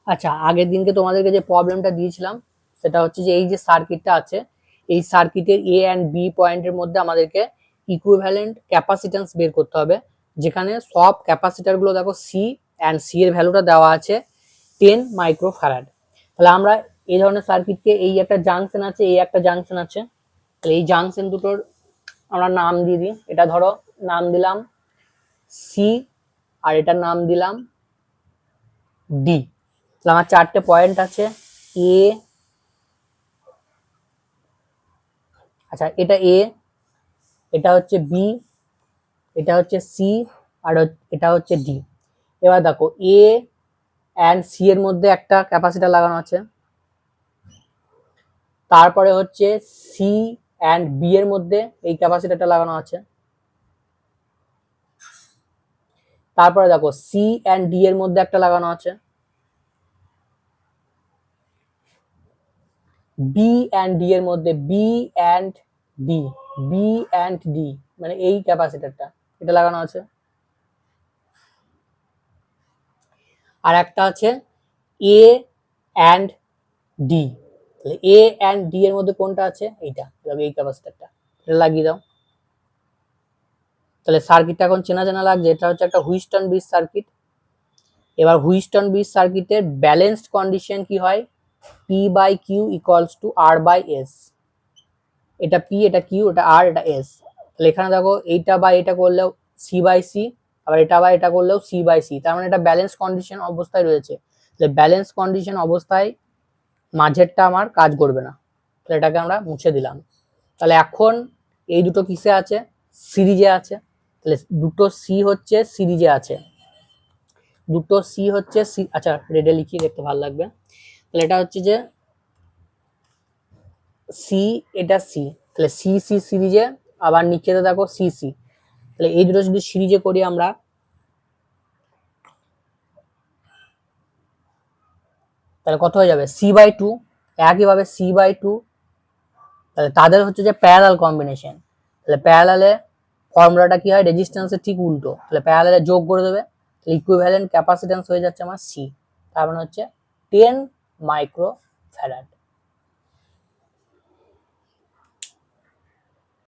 আচ্ছা, আগের দিনকে তোমাদেরকে যে প্রবলেমটা দিয়েছিলাম সেটা হচ্ছে যে এই যে সার্কিটটা আছে, এই সার্কিটের এ অ্যান্ড বি পয়েন্টের মধ্যে আমাদেরকে ইকুইভ্যালেন্ট ক্যাপাসিট্যান্স বের করতে হবে, যেখানে সব ক্যাপাসিটার গুলো দেখো সি অ্যান্ড সি এর ভ্যালুটা দেওয়া আছে 10 মাইক্রোফ্যারাড। তাহলে আমরা এই ধরনের সার্কিটকে, এই একটা জাংশন আছে, এই একটা জাংশন আছে, তাহলে এই জাংশন দুটোর আমরা নাম দিয়ে দিই। এটা ধরো নাম দিলাম সি আর এটার নাম দিলাম ডি। আমার চারটে পয়েন্ট আছে এ, আচ্ছা এটা এ, এটা হচ্ছে বি, এটা হচ্ছে সি, আর এটা হচ্ছে ডি। এবার দেখো এ অ্যান্ড সি এর মধ্যে একটা ক্যাপাসিটার লাগানো আছে, তারপরে হচ্ছে সি অ্যান্ড বি এর মধ্যে এই ক্যাপাসিটারটা লাগানো আছে, তারপরে দেখো সি অ্যান্ড ডি এর মধ্যে একটা লাগানো আছে, বি অ্যান্ড ডি এর মধ্যে, B and D, B and D মানে এই ক্যাপাসিটারটা এটা লাগানো আছে, আর একটা আছে এ অ্যান্ড ডি। তাহলে এ অ্যান্ড ডি এর মধ্যে কোনটা আছে? এইটা, এই ক্যাপাসিটারটা, এটা লাগিয়ে দাও। তাহলে সার্কিটটা এখন চেনা চেনা লাগছে, এটা হচ্ছে একটা হুইস্টন ব্রিজ সার্কিট। এবার হুইস্টন ব্রিজ সার্কিটের ব্যালেন্সড কন্ডিশন কি হয়? P by Q equals to R by S. এটা পি, এটা কিউ, এটা আর, এটা এস। তাহলে এখানে দেখো এইটা বা এটা করলেও সি বাই সি, আবার এটা বা এটা করলেও সি বাই সি, তার মানে এটা ব্যালেন্স কন্ডিশন অবস্থায় রয়েছে। তাহলে ব্যালেন্স কন্ডিশন অবস্থায় মাঝেরটা আমার কাজ করবে না, তাহলে এটাকে আমরা মুছে দিলাম। তাহলে এখন এই দুটো কিসে আছে? সিরিজে আছে। তাহলে দুটো সি হচ্ছে সিরিজে আছে, দুটো সি হচ্ছে সি, আচ্ছা রেডে লিখিয়ে দেখতে ভালো লাগবে। তাহলে এটা হচ্ছে যে সি, এটা সি, তাহলে সি সি সিরিজে, আবার নিচেতে দেখো সি সি। তাহলে এই দুটো যদি সিরিজে করি আমরা, তাহলে কত হয়ে যাবে? C by two. একইভাবে সি বাই টু, তাহলে তাদের হচ্ছে যে প্যারালাল কম্বিনেশন। তাহলে প্যারালালে ফর্মুলাটা কি হয়? রেজিস্ট্যান্সের ঠিক উল্টো। তাহলে প্যারালালে যোগ করে দেবে, তাহলে ইকুইভ্যালেন্ট ক্যাপাসিট্যান্স হয়ে যাচ্ছে আমার সি, তার মানে হচ্ছে 10 মাইক্রো ফ্যারাড।